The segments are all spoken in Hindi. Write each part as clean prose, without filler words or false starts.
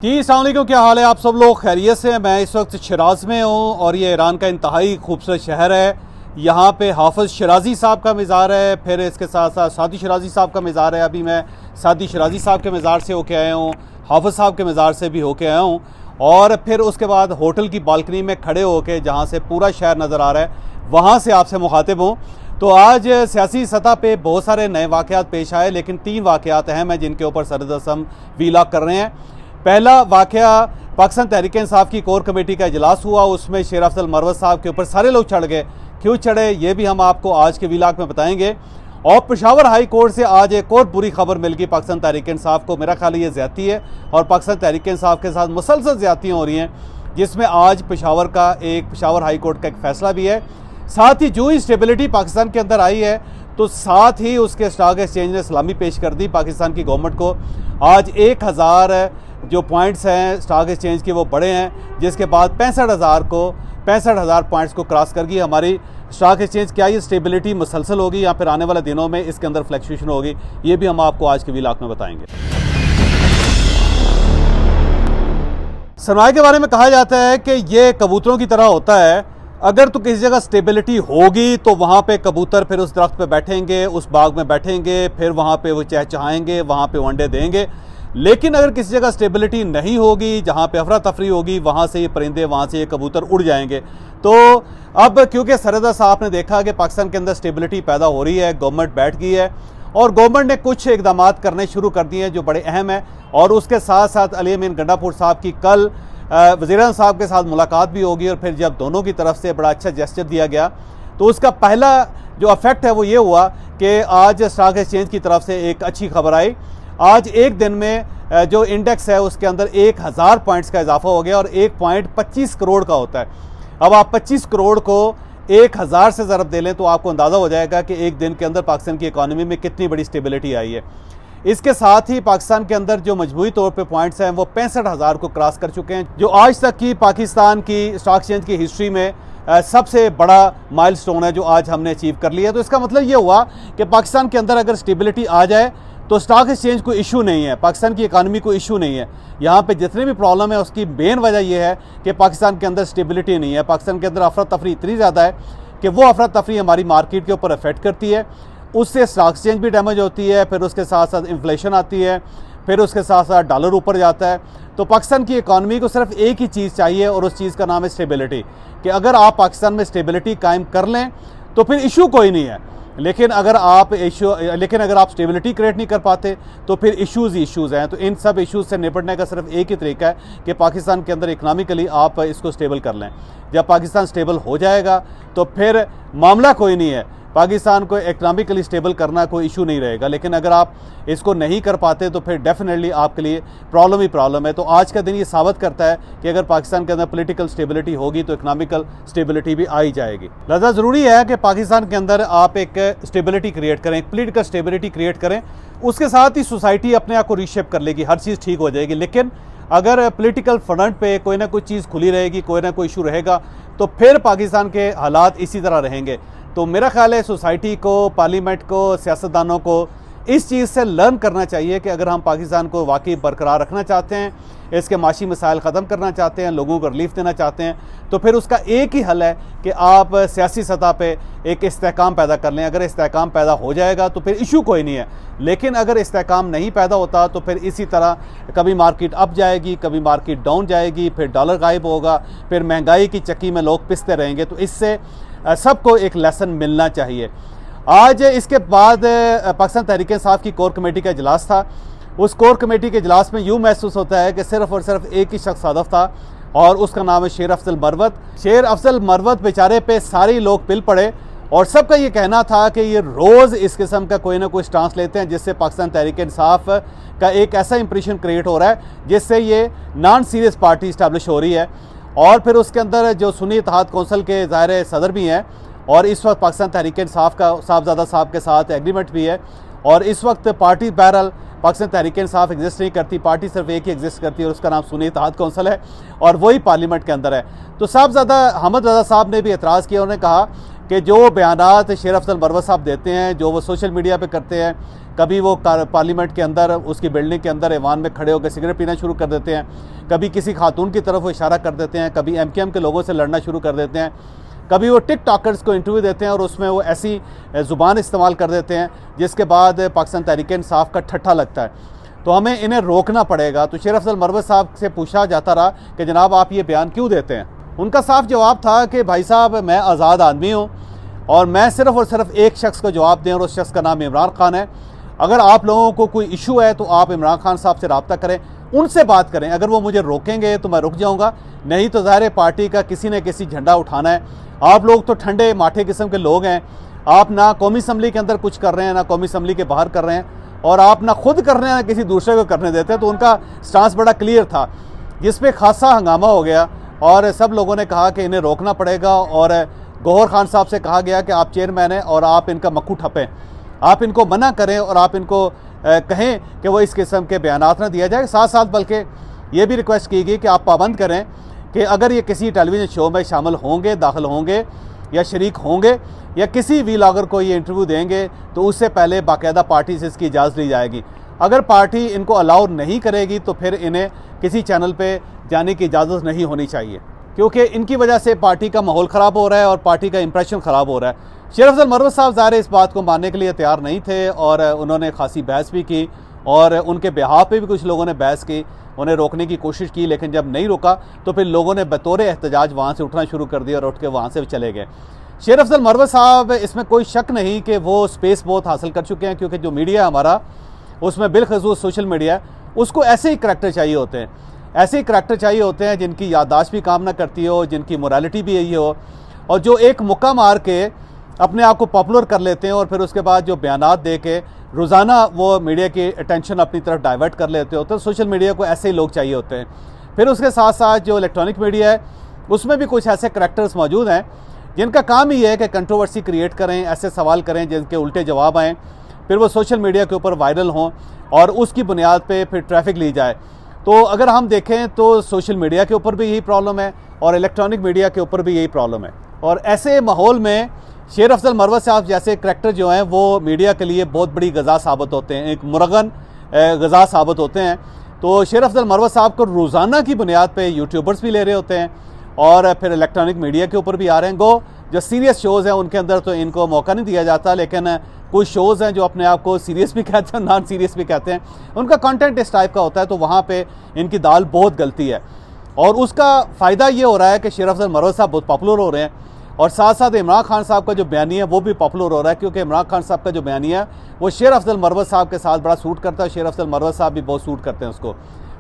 जी अस्सलाम वालेकुम, क्या हाल है? आप सब लोग खैरियत से हैं। मैं इस वक्त शिराज में हूँ और ये ईरान का इंतहाई खूबसूरत शहर है। यहाँ पे हाफिज़ शिराजी साहब का मज़ार है, फिर इसके साथ साथ सादी शिराजी साहब का मज़ार है। अभी मैं सादी शिराजी साहब के मज़ार से होके आया हूँ, हाफिज़ साहब के मज़ार से भी होके आया हूँ और फिर उसके बाद होटल की बालकनी में खड़े होके जहाँ से पूरा शहर नज़र आ रहा है वहाँ से आपसे मुखातिब हूँ। तो आज सियासी सतह पे बहुत सारे नए वाक़यात पेश आए, लेकिन 3 वाक़यात अहम हैं जिनके ऊपर सरदस्त हम वीलॉग कर रहे हैं। पहला वाक़या पाकिस्तान तहरीक-ए-इंसाफ की कोर कमेटी का इजलास हुआ, उसमें शेर अफजल मरवत साहब के ऊपर सारे लोग चढ़ गए। क्यों चढ़े ये भी हम आपको आज के व्लॉग में बताएंगे। और पेशावर हाई कोर्ट से आज एक और बुरी खबर मिल गई पाकिस्तान तहरीक-ए-इंसाफ को। मेरा ख्याल ये ज़्यादती है और पाकिस्तान तहरीक-ए-इंसाफ के साथ मुसलसल ज़्यादतियाँ हो रही हैं, जिसमें आज पेशावर हाई कोर्ट का एक फ़ैसला भी है। साथ ही जो ही स्टेबिलिटी पाकिस्तान के अंदर आई है तो साथ ही उसके स्टॉक एक्सचेंज ने सलामी पेश कर दी पाकिस्तान की गवर्नमेंट को। आज 1000 जो पॉइंट्स हैं स्टॉक एक्सचेंज के वो बड़े हैं, जिसके बाद 65,000 पॉइंट्स को क्रॉस कर गई हमारी स्टॉक एक्सचेंज। क्या ये स्टेबिलिटी मुसलसल होगी या फिर आने वाले दिनों में इसके अंदर फ्लक्चुएशन होगी, ये भी हम आपको आज के व्लॉग में बताएंगे। सरमाए के बारे में कहा जाता है कि ये कबूतरों की तरह होता है। अगर तो किसी जगह स्टेबिलिटी होगी तो वहाँ पे कबूतर फिर उस दरख्त पे बैठेंगे, उस बाग में बैठेंगे, फिर वहाँ पे वो चहचहाएंगे, वहाँ पे वो अंडे देंगे। लेकिन अगर किसी जगह स्टेबिलिटी नहीं होगी, जहाँ पे अफरा तफरी होगी, वहाँ से ये परिंदे, वहाँ से ये कबूतर उड़ जाएंगे। तो अब क्योंकि सरदार साहब ने देखा कि पाकिस्तान के अंदर स्टेबिलिटी पैदा हो रही है, गवर्नमेंट बैठ गई है और गवर्नमेंट ने कुछ इकदाम करने शुरू कर दिए हैं जो बड़े अहम हैं। और उसके साथ साथ अली अमीन गंडापुर साहब की कल वज़ीर-ए-आज़म साहब के साथ मुलाकात भी होगी और फिर जब दोनों की तरफ से बड़ा अच्छा जेस्चर दिया गया तो उसका पहला जो इफेक्ट है वो ये हुआ कि आज स्टॉक एक्सचेंज की तरफ से एक अच्छी खबर आई। आज एक दिन में जो इंडेक्स है उसके अंदर 1000 पॉइंट्स का इजाफा हो गया और 1 पॉइंट 25 करोड़ का होता है। अब आप 25 करोड़ को 1000 से ज़रब दे लें तो आपको अंदाज़ा हो जाएगा कि एक दिन के अंदर पाकिस्तान की इकॉनमी में कितनी बड़ी स्टेबिलिटी आई है। इसके साथ ही पाकिस्तान के अंदर जो मजमूई तौर पे पॉइंट्स हैं वो 65,000 को क्रॉस कर चुके हैं, जो आज तक की पाकिस्तान की स्टॉक एक्सचेंज की हिस्ट्री में सबसे बड़ा माइलस्टोन है जो आज हमने अचीव कर लिया। तो इसका मतलब ये हुआ कि पाकिस्तान के अंदर अगर स्टेबिलिटी आ जाए तो स्टॉक एक्सचेंज कोई इशू नहीं है, पाकिस्तान की इकानमी को इशू नहीं है। यहाँ पे जितने भी प्रॉब्लम है उसकी मेन वजह यह है कि पाकिस्तान के अंदर स्टेबिलिटी नहीं है। पाकिस्तान के अंदर अफरा तफरी इतनी ज़्यादा है कि वो अफरा तफरी हमारी मार्केट के ऊपर अफेक्ट करती है, उससे स्टॉक एक्सचेंज भी डैमेज होती है, फिर उसके साथ साथ इन्फ्लेशन आती है, फिर उसके साथ साथ डॉलर ऊपर जाता है। तो पाकिस्तान की इकॉनमी को सिर्फ एक ही चीज़ चाहिए और उस चीज़ का नाम है स्टेबिलिटी, कि अगर आप पाकिस्तान में स्टेबिलिटी कायम कर लें तो फिर इशू कोई नहीं है। लेकिन अगर आप स्टेबिलिटी क्रिएट नहीं कर पाते तो फिर इश्यूज़ ही इश्यूज़ हैं। तो इन सब इश्यूज़ से निपटने का सिर्फ एक ही तरीका है कि पाकिस्तान के अंदर इकनॉमिकली आप इसको स्टेबल कर लें। जब पाकिस्तान स्टेबल हो जाएगा तो फिर मामला कोई नहीं है, पाकिस्तान को इकनॉमिकली स्टेबल करना कोई इशू नहीं रहेगा। लेकिन अगर आप इसको नहीं कर पाते तो फिर डेफिनेटली आपके लिए प्रॉब्लम ही प्रॉब्लम है। तो आज का दिन ये साबित करता है कि अगर पाकिस्तान के अंदर पॉलिटिकल स्टेबिलिटी होगी तो इकनॉमिकल स्टेबिलिटी भी आ ही जाएगी। लिहाजा ज़रूरी है कि पाकिस्तान के अंदर आप एक स्टेबिलिटी क्रिएट करें, एक पॉलिटिकल स्टेबिलिटी क्रिएट करें। उसके साथ ही सोसाइटी अपने आप को रीशेप कर लेगी, हर चीज़ ठीक हो जाएगी। लेकिन अगर पॉलिटिकल फ्रंट पे कोई ना कोई चीज़ खुली रहेगी, कोई ना कोई इशू रहेगा, तो फिर पाकिस्तान के हालात इसी तरह रहेंगे। तो मेरा ख्याल है सोसाइटी को, पार्लियामेंट को, सियासतदानों को इस चीज़ से लर्न करना चाहिए कि अगर हम पाकिस्तान को वाकई बरकरार रखना चाहते हैं, इसके माशी मसाइल ख़त्म करना चाहते हैं, लोगों को रिलीफ देना चाहते हैं, तो फिर उसका एक ही हल है कि आप सियासी सतह पे एक इस्तेहकाम पैदा कर लें। अगर इस्तेहकाम पैदा हो जाएगा तो फिर इशू कोई नहीं है। लेकिन अगर इस्तेहकाम नहीं पैदा होता तो फिर इसी तरह कभी मार्केट अप जाएगी, कभी मार्केट डाउन जाएगी, फिर डॉलर गायब होगा, फिर महंगाई की चक्की में लोग पिसते रहेंगे। तो इससे सबको एक लेसन मिलना चाहिए। आज इसके बाद पाकिस्तान तहरीक-ए-इंसाफ की कोर कमेटी का इजलास था। उस कोर कमेटी के इजलास में यूँ महसूस होता है कि सिर्फ़ और सिर्फ एक ही शख्स हदफ था और उसका नाम है शेर अफजल मरवत। शेर अफजल मरवत बेचारे पे सारे लोग पिल पड़े और सबका ये कहना था कि ये रोज़ इस किस्म का कोई ना कोई स्टांस लेते हैं जिससे पाकिस्तान तहरीक-ए-इंसाफ का एक ऐसा इंप्रेशन क्रिएट हो रहा है जिससे ये नॉन सीरियस पार्टी इस्टेब्लिश हो रही है। और फिर उसके अंदर जो सुन्नी इत्तेहाद कौंसिल के ज़ाहिर सदर भी हैं और इस वक्त पाकिस्तान तहरीक-ए-इंसाफ का साहबजादा साहब के साथ एग्रीमेंट भी है। और इस वक्त पार्टी बहरहाल पाकिस्तान तहरीक-ए-इंसाफ एग्जिस्ट नहीं करती, पार्टी सिर्फ एक ही एग्जिस्ट करती है और उसका नाम सुन्नी इत्तेहाद कौंसिल है और वही पार्लियामेंट के अंदर है। तो साहबजादा अहमद रज़ा साहब ने भी एतराज़ किया, उन्होंने कहा कि जो बयानात शेर अफजल मरवत साहब देते हैं, जो वो सोशल मीडिया पे करते हैं, कभी वो पार्लियामेंट के अंदर उसकी बिल्डिंग के अंदर ऐवान में खड़े होकर सिगरेट पीना शुरू कर देते हैं, कभी किसी खातून की तरफ वो इशारा कर देते हैं, कभी MKM के लोगों से लड़ना शुरू कर देते हैं, कभी वो टिकटॉकर्स को इंटरव्यू देते हैं और उसमें वो ऐसी ज़ुबान इस्तेमाल कर देते हैं जिसके बाद पाकिस्तान तहरीक इंसाफ का ठट्ठा लगता है। तो हमें इन्हें रोकना पड़ेगा। तो शेर अफजल मरवत साहब से पूछा जाता रहा कि जनाब आप ये बयान क्यों देते हैं। उनका साफ जवाब था कि भाई साहब मैं आज़ाद आदमी हूँ और मैं सिर्फ़ और सिर्फ एक शख्स को जवाब दें और उस शख्स का नाम इमरान खान है। अगर आप लोगों को कोई इशू है तो आप इमरान खान साहब से रब्ता करें, उनसे बात करें। अगर वो मुझे रोकेंगे तो मैं रुक जाऊँगा, नहीं तो ज़ाहिर पार्टी का किसी न किसी झंडा उठाना है। आप लोग तो ठंडे माठे किस्म के लोग हैं, आप ना कौमी असम्बली के अंदर कुछ कर रहे हैं, ना कौमी असम्बली के बाहर कर रहे हैं, और आप ना खुद कर रहे हैं ना किसी दूसरे को करने देते हैं। तो उनका स्टांस बड़ा क्लियर था, जिसपे खासा हंगामा हो गया और सब लोगों ने कहा कि इन्हें रोकना पड़ेगा। और गौहर खान साहब से कहा गया कि आप चेयरमैन हैं और आप इनका मक्खू ठपें, आप इनको मना करें और आप इनको कहें कि वो इस किस्म के बयानात ना दिया जाए। साथ साथ बल्कि ये भी रिक्वेस्ट की गई कि आप पाबंद करें कि अगर ये किसी टेलीविज़न शो में शामिल होंगे, दाखिल होंगे या शरीक होंगे या किसी व्लॉगर को ये इंटरव्यू देंगे तो उससे पहले बाकायदा पार्टी से इसकी इजाज़त ली जाएगी। अगर पार्टी इनको अलाउ नहीं करेगी तो फिर इन्हें किसी चैनल पे जाने की इजाज़त नहीं होनी चाहिए, क्योंकि इनकी वजह से पार्टी का माहौल ख़राब हो रहा है और पार्टी का इंप्रेशन ख़राब हो रहा है। शेर अफजल मरवत साहब ज़ाहिर इस बात को मानने के लिए तैयार नहीं थे और उन्होंने खासी बहस भी की और उनके बिहाफ पे भी कुछ लोगों ने बहस की, उन्हें रोकने की कोशिश की, लेकिन जब नहीं रोका तो फिर लोगों ने बतौर एहतजाज वहाँ से उठना शुरू कर दिया और उठ के वहाँ से चले गए। शेर अफजल मरवत साहब, इसमें कोई शक नहीं कि वो स्पेस बहुत हासिल कर चुके हैं, क्योंकि जो मीडिया हमारा उसमें बिलखसूस सोशल मीडिया है, उसको ऐसे ही करैक्टर चाहिए होते हैं, ऐसे ही करैक्टर चाहिए होते हैं जिनकी याददाश्त भी काम ना करती हो, जिनकी मोरालिटी भी यही हो, और जो एक मुक्का मार के अपने आप को पॉपुलर कर लेते हैं और फिर उसके बाद जो बयानात दे के रोज़ाना वो मीडिया की अटेंशन अपनी तरफ डाइवर्ट कर लेते होते हैं। सोशल मीडिया को ऐसे ही लोग चाहिए होते हैं। फिर उसके साथ साथ जो इलेक्ट्रॉनिक मीडिया है उसमें भी कुछ ऐसे करैक्टर्स मौजूद हैं जिनका काम ही है कि कंट्रोवर्सी क्रिएट करें, ऐसे सवाल करें जिनके उल्टे जवाब आएँ, फिर वो सोशल मीडिया के ऊपर वायरल हों और उसकी बुनियाद पे फिर ट्रैफिक ली जाए। तो अगर हम देखें तो सोशल मीडिया के ऊपर भी यही प्रॉब्लम है और इलेक्ट्रॉनिक मीडिया के ऊपर भी यही प्रॉब्लम है। और ऐसे माहौल में शेर अफजल मरवत साहब जैसे करैक्टर जो हैं वो मीडिया के लिए बहुत बड़ी गज़ा साबित होते हैं, एक मुरगन गज़ा साबित होते हैं। तो शेर अफजल मरवत साहब को रोज़ाना की बुनियाद पे यूट्यूबर्स भी ले रहे होते हैं और फिर इलेक्ट्रॉनिक मीडिया के ऊपर भी आ रहे हैं। गो जो सीरियस शोज़ हैं उनके अंदर तो इनको मौका नहीं दिया जाता, लेकिन कुछ शोज़ हैं जो अपने आप को सीरियस भी कहते हैं, नॉन सीरियस भी कहते हैं, उनका कंटेंट इस टाइप का होता है, तो वहाँ पे इनकी दाल बहुत गलती है। और उसका फ़ायदा ये हो रहा है कि शेर अफजल मरवत साहब बहुत पॉपुलर हो रहे हैं और साथ साथ इमरान खान साहब का जो बयानी है वो भी पॉपुलर हो रहा है, क्योंकि इमरान खान साहब का जो बयानी है वो शेर अफजल मरवत साहब के साथ बड़ा सूट करता है, शेर अफजल मरवत साहब भी बहुत सूट करते हैं उसको।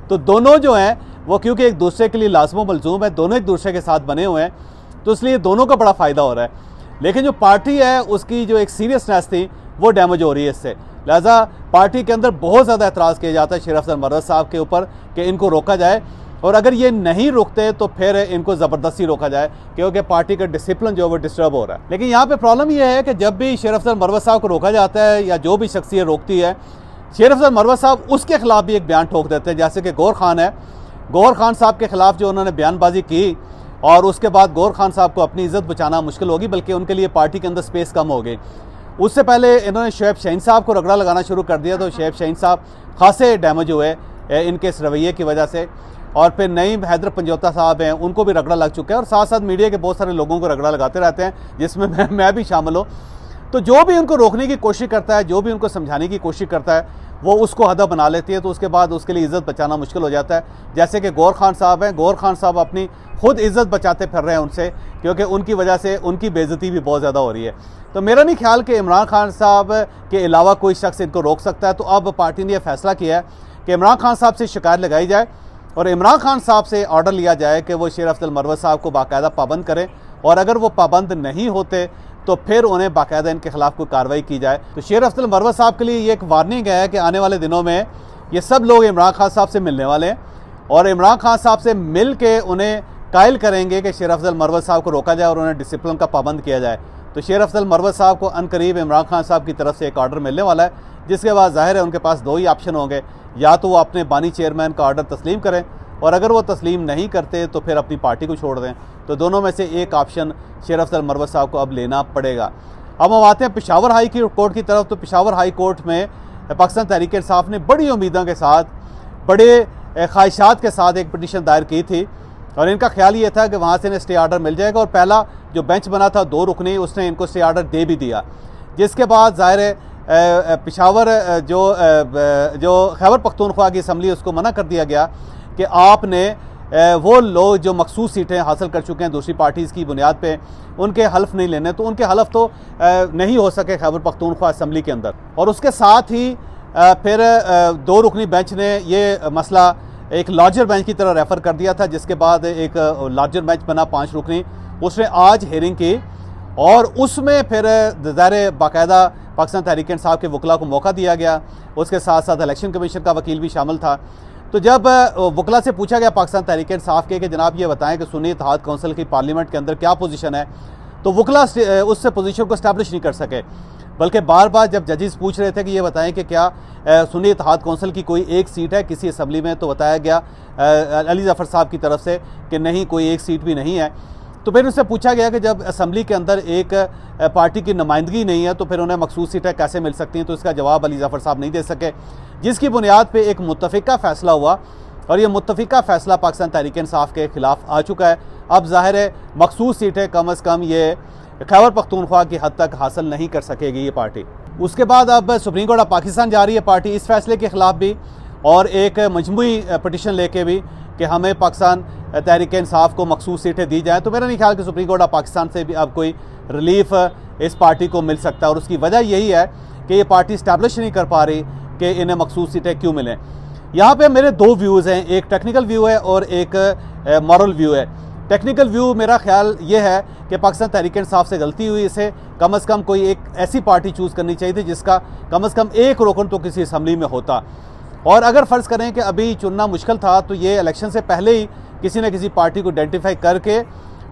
तो दोनों जो हैं वो क्योंकि एक दूसरे के लिए लाज़िम मलज़ूम है, दोनों एक दूसरे के साथ बने हुए हैं, तो इसलिए दोनों का बड़ा फ़ायदा हो रहा है। लेकिन जो पार्टी है उसकी जो एक सीरियसनेस थी वो डैमेज हो रही है इससे। लिहाजा पार्टी के अंदर बहुत ज़्यादा एतराज़ किया जाता है शेर अफजल मरवत साहब के ऊपर कि इनको रोका जाए, और अगर ये नहीं रुकते तो फिर इनको ज़बरदस्ती रोका जाए, क्योंकि पार्टी का डिसिप्लिन जो है वो डिस्टर्ब हो रहा है। लेकिन यहाँ पे प्रॉब्लम ये है कि जब भी शेर अफजल मरवत साहब को रोका जाता है या जो भी शख्सियत रोकती है, शेर अफजल मरवत साहब उसके खिलाफ भी एक बयान ठोक देते हैं। जैसे कि गौहर खान है, गौहर खान साहब के खिलाफ जो उन्होंने बयानबाजी की और उसके बाद गौहर खान साहब को अपनी इज़्ज़त बचाना मुश्किल होगी, बल्कि उनके लिए पार्टी के अंदर स्पेस कम हो गई। उससे पहले इन्होंने शोएब शाहीन साहब को रगड़ा लगाना शुरू कर दिया, तो शोएब शाहीन साहब खासे डैमेज हुए इनके इस रवैये की वजह से। और फिर नईम हैदर पंजोता साहब हैं, उनको भी रगड़ा लग चुका है, और साथ साथ मीडिया के बहुत सारे लोगों को रगड़ा लगाते रहते हैं, जिसमें मैं भी शामिल हूँ। तो जो भी उनको रोकने की कोशिश करता है, जो भी उनको समझाने की कोशिश करता है, वो उसको हदफ बना लेती है, तो उसके बाद उसके लिए इज़्ज़त बचाना मुश्किल हो जाता है। जैसे कि गौहर खान साहब हैं, गौहर खान साहब अपनी खुद इज़्ज़त बचाते फिर रहे हैं उनसे, क्योंकि उनकी वजह से उनकी बेइज्जती भी बहुत ज़्यादा हो रही है। तो मेरा नहीं ख्याल कि इमरान खान साहब के अलावा कोई शख्स इनको रोक सकता है। तो अब पार्टी ने यह फैसला किया है कि इमरान खान साहब से शिकायत लगाई जाए और इमरान खान साहब से ऑर्डर लिया जाए कि वो शेर अफजल मरवत साहब को बाकायदा पाबंद करें, और अगर वो पाबंद नहीं होते तो फिर उन्हें बाकायदा इनके खिलाफ कोई कार्रवाई की जाए। तो शेर अफजल मरवत साहब के लिए ये एक वार्निंग है कि आने वाले दिनों में ये सब लोग इमरान खान साहब से मिलने वाले हैं और इमरान खान साहब से मिल के उन्हें कायल करेंगे कि शेर अफजल मरवत साहब को रोका जाए और उन्हें डिसिप्लिन का पाबंद किया जाए। तो शेर अफजल मरवत साहब को अनकरीब इमरान खान साहब की तरफ से एक ऑर्डर मिलने वाला है, जिसके बाद ज़ाहिर है उनके पास दो ही ऑप्शन होंगे, या तो वो अपने बानी चेयरमैन का ऑर्डर तस्लीम करें और अगर वो तस्लीम नहीं करते तो फिर अपनी पार्टी को छोड़ दें। तो दोनों में से एक ऑप्शन शेर अफजल मरवत साहब को अब लेना पड़ेगा। अब हम आते हैं पेशावर हाई कोर्ट की तरफ। तो पेशावर हाई कोर्ट में पाकिस्तान तहरीक इंसाफ ने बड़ी उम्मीदों के साथ, बड़े ख्वाहिशात के साथ एक पिटीशन दायर की थी और इनका ख्याल ये था कि वहाँ से इन्हें स्टे आर्डर मिल जाएगा। और पहला जो बेंच बना था 2 रुकनी, उसने इनको स्टे आर्डर दे भी दिया, जिसके बाद ज़ाहिर है पेशावर जो खैबर पख्तूनख्वा की असम्बली, उसको मना कर दिया गया कि आपने वो लोग जो मखसूस सीटें हासिल कर चुके हैं दूसरी पार्टीज़ की बुनियाद पे, उनके हल्फ नहीं लेने। तो उनके हल्फ तो नहीं हो सके खैबर पख्तूनख्वा असम्बली के अंदर। और उसके साथ ही फिर 2 रुकनी बेंच ने ये मसला एक लार्जर बेंच की तरह रेफ़र कर दिया था, जिसके बाद एक लार्जर बेंच बना 5 रुकनी, उसने आज हेयरिंग की और उसमें फिर ज़ाहिर बाकायदा पाकिस्तान तहरीक इंसाफ के वकला को मौका दिया गया। उसके साथ साथ इलेक्शन कमीशन का वकील भी शामिल था। तो जब वकला से पूछा गया पाकिस्तान तहरीक इंसाफ के कि जनाब ये बताएं कि सुन्नी इत्तेहाद कौंसिल की पार्लियामेंट के अंदर क्या पोजीशन है, तो वकला उससे पोजीशन को इस्टेब्लिश नहीं कर सके, बल्कि बार बार जब जजेस पूछ रहे थे कि ये बताएं कि क्या सुन्नी इत्तेहाद कौंसिल की कोई एक सीट है किसी असम्बली में, तो बताया गया अली ज़फ़र साहब की तरफ से कि नहीं, कोई एक सीट भी नहीं है। तो फिर उससे पूछा गया कि जब असम्बली के अंदर एक पार्टी की नुमाइंदगी नहीं है तो फिर उन्हें मखसूस सीटें कैसे मिल सकती हैं। तो इसका जवाब अली ज़फ़र साहब नहीं दे सके, जिसकी बुनियाद पे एक मुत्तफ़िका फ़ैसला हुआ और ये मुत्तफ़िका फ़ैसला पाकिस्तान तहरीक इंसाफ के ख़िलाफ़ आ चुका है। अब ज़ाहिर है मखसूस सीटें कम अज़ कम ये खैबर पख्तूनख्वा की हद तक हासिल नहीं कर सकेगी ये पार्टी। उसके बाद अब सुप्रीम कोर्ट ऑफ पाकिस्तान जा रही है पार्टी इस फैसले के ख़िलाफ़ भी और एक मजमूई पटिशन लेके भी कि हमें पाकिस्तान तहरीक इंसाफ को मखसूस सीटें दी जाएँ। तो मेरा नहीं ख्याल कि सुप्रीम कोर्ट ऑफ पाकिस्तान से भी अब कोई रिलीफ इस पार्टी को मिल सकता है और उसकी वजह यही है कि ये पार्टी इस्टेब्लिश नहीं कर पा रही कि इन्हें मखसूस सीटें क्यों मिलें। यहाँ पे मेरे 2 व्यूज़ हैं, एक टेक्निकल व्यू है और एक मॉरल व्यू है। टेक्निकल व्यू मेरा ख्याल ये है कि पाकिस्तान तहरीक इंसाफ से गलती हुई, इसे कम से कम कोई एक ऐसी पार्टी चूज़ करनी चाहिए थी जिसका कम से कम एक रुकन तो किसी असम्बली में होता। और अगर फ़र्ज़ करें कि अभी चुनना मुश्किल था तो ये इलेक्शन से पहले ही किसी न किसी पार्टी को आइडेंटिफाई करके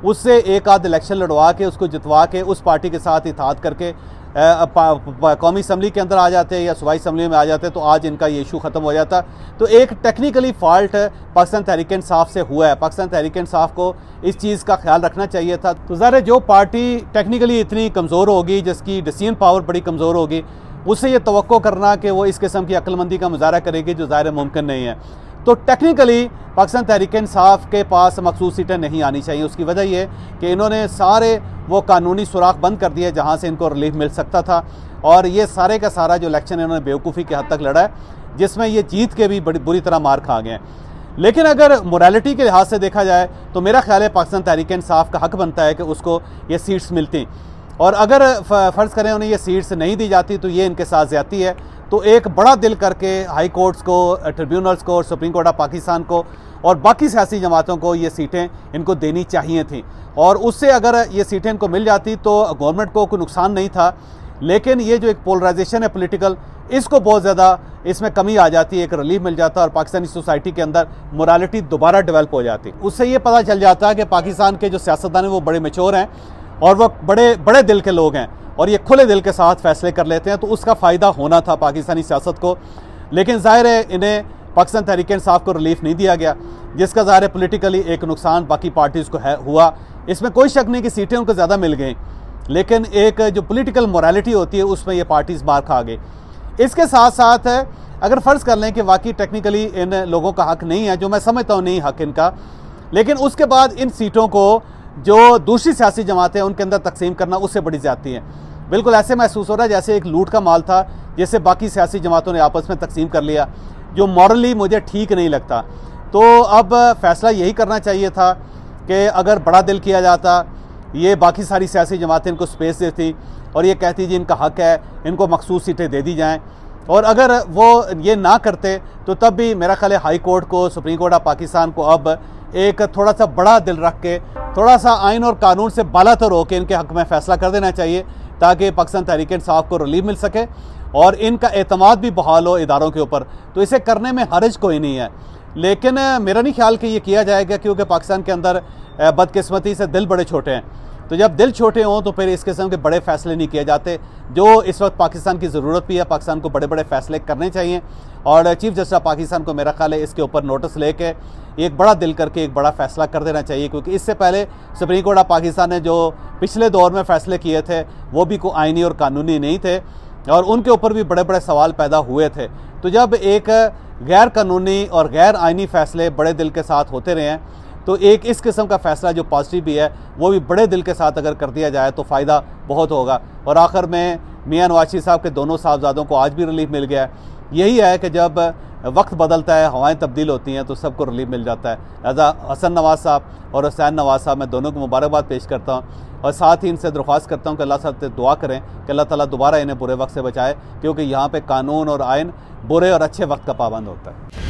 उससे एक आध इलेक्शन लड़वा के उसको जितवा के उस पार्टी के साथ इत्तेहाद करके कौमी असम्बली के अंदर आ जाते या सूबाई असम्बली में आ जाते तो आज इनका ये इशू ख़त्म हो जाता। तो एक टेक्निकली फ़ॉल्ट पाकिस्तान तहरीक इंसाफ से हुआ है। पाकिस्तान तहरीक इंसाफ को इस चीज़ का ख्याल रखना चाहिए था। तो ज़ाहिर जो पार्टी टेक्निकली इतनी कमज़ोर होगी, जिसकी डिसीजन पावर बड़ी कमज़ोर होगी, उससे ये तवक्को करना कि वो इस किस्म की अक्लमंदी का मुजाहरा करेगी जो ज़ाहिर मुमकिन नहीं है। तो टेक्निकली पाकिस्तान तहरीक इंसाफ के पास मखसूस सीटें नहीं आनी चाहिए। उसकी वजह ये कि इन्होंने सारे वो कानूनी सुराख बंद कर दिए जहाँ से इनको रिलीफ मिल सकता था और ये सारे का सारा जो इलेक्शन इन्होंने बेवकूफ़ी के हद तक लड़ा है, जिसमें ये जीत के भी बड़ी बुरी तरह मार खा गए हैं। लेकिन अगर मोरालिटी के लिहाज से देखा जाए तो मेरा ख्याल है पाकिस्तान तहरीक इंसाफ का हक बनता है कि उसको ये सीट्स मिलती, और अगर फ़र्ज़ करें उन्हें ये सीट्स नहीं दी जाती तो ये इनके साथ ज़्यादती है। तो एक बड़ा दिल करके हाई कोर्ट्स को, ट्रिब्यूनल्स को, सुप्रीम कोर्ट ऑफ पाकिस्तान को और बाकी सियासी जमातों को ये सीटें इनको देनी चाहिए थी और उससे अगर ये सीटें इनको मिल जाती तो गवर्नमेंट को कोई नुकसान नहीं था। लेकिन ये जो एक पोलराइजेशन है पॉलिटिकल, इसको बहुत ज़्यादा इसमें कमी आ जाती है, एक रिलीफ मिल जाता और पाकिस्तानी सोसाइटी के अंदर मोरालिटी दोबारा डेवलप हो जाती। उससे ये पता चल जाता है कि पाकिस्तान के जो सियासतदान हैं वो बड़े मैच्योर हैं और वो बड़े बड़े दिल के लोग हैं और ये खुले दिल के साथ फैसले कर लेते हैं। तो उसका फ़ायदा होना था पाकिस्तानी सियासत को, लेकिन ज़ाहिर है इन्हें पाकिस्तान तहरीक इंसाफ को रिलीफ नहीं दिया गया, जिसका ज़ाहिर है पोलिटिकली एक नुकसान बाकी पार्टीज़ को हुआ। इसमें कोई शक नहीं कि सीटें उनको ज़्यादा मिल गई, लेकिन एक जो पॉलिटिकल मोरालिटी होती है उसमें ये पार्टीज़ मार खा गई। इसके साथ साथ अगर फ़र्ज़ कर लें कि वाकई टेक्निकली इन लोगों का हक नहीं है, जो मैं समझता हूँ नहीं हक इनका, लेकिन उसके बाद इन सीटों को जो दूसरी सियासी जमातें उनके अंदर तकसीम करना उससे बड़ी ज़्यादती है। बिल्कुल ऐसे महसूस हो रहा है जैसे एक लूट का माल था जिसे बाकी सियासी जमातों ने आपस में तकसीम कर लिया, जो मॉरली मुझे ठीक नहीं लगता। तो अब फ़ैसला यही करना चाहिए था कि अगर बड़ा दिल किया जाता, ये बाकी सारी सियासी जमातें इनको स्पेस देती और ये कहती जी इनका हक है, इनको मखसूस सीटें दे दी जाएँ, और अगर वो ये ना करते तो तब भी मेरा ख्याल है हाई कोर्ट को, सुप्रीम कोर्ट ऑफ पाकिस्तान को अब एक थोड़ा सा बड़ा दिल रख के थोड़ा सा आइन और कानून से बालातर हो के इनके हक़ में फ़ैसला कर देना चाहिए ताकि पाकिस्तान तहरीक इंसाफ को रिलीफ मिल सके और इनका एतमाद भी बहाल हो इदारों के ऊपर। तो इसे करने में हर्ज कोई नहीं है, लेकिन मेरा नहीं ख्याल कि ये किया जाएगा, क्योंकि पाकिस्तान के अंदर बदकिस्मती से दिल बड़े छोटे हैं तो जब दिल छोटे हों तो फिर इस किस्म के बड़े फैसले नहीं किए जाते, जो इस वक्त पाकिस्तान की ज़रूरत भी है। पाकिस्तान को बड़े बड़े फैसले करने चाहिए और चीफ जस्टिस ऑफ पाकिस्तान को मेरा ख्याल है इसके ऊपर नोटिस लेके एक बड़ा दिल करके एक बड़ा फ़ैसला कर देना चाहिए, क्योंकि इससे पहले सुप्रीम कोर्ट ऑफ पाकिस्तान ने जो पिछले दौर में फ़ैसले किए थे वो भी कोई आइनी और कानूनी नहीं थे और उनके ऊपर भी बड़े बड़े सवाल पैदा हुए थे। तो जब एक गैर कानूनी और गैर आइनी फ़ैसले बड़े दिल के साथ होते रहे हैं तो एक इस किस्म का फ़ैसला जो पॉजिटिव भी है वो भी बड़े दिल के साथ अगर कर दिया जाए तो फ़ायदा बहुत होगा। और आखिर में मियां नवाज शरीफ साहब के दोनों साहबजादों को आज भी रिलीफ मिल गया है। यही है कि जब वक्त बदलता है, हवाएं तब्दील होती हैं तो सबको रिलीफ मिल जाता है। लिहाजा हसन नवाज साहब और हुसैन नवाज साहब, मैं दोनों को मुबारकबाद पेश करता हूँ और साथ ही इनसे दरख्वास्त करता हूँ कि अल्लाह से दुआ करें कि अल्लाह ताला दोबारा इन्हें बुरे वक्त से बचाए, क्योंकि यहाँ पे कानून और आइन बुरे और अच्छे वक्त का पाबंद होता है।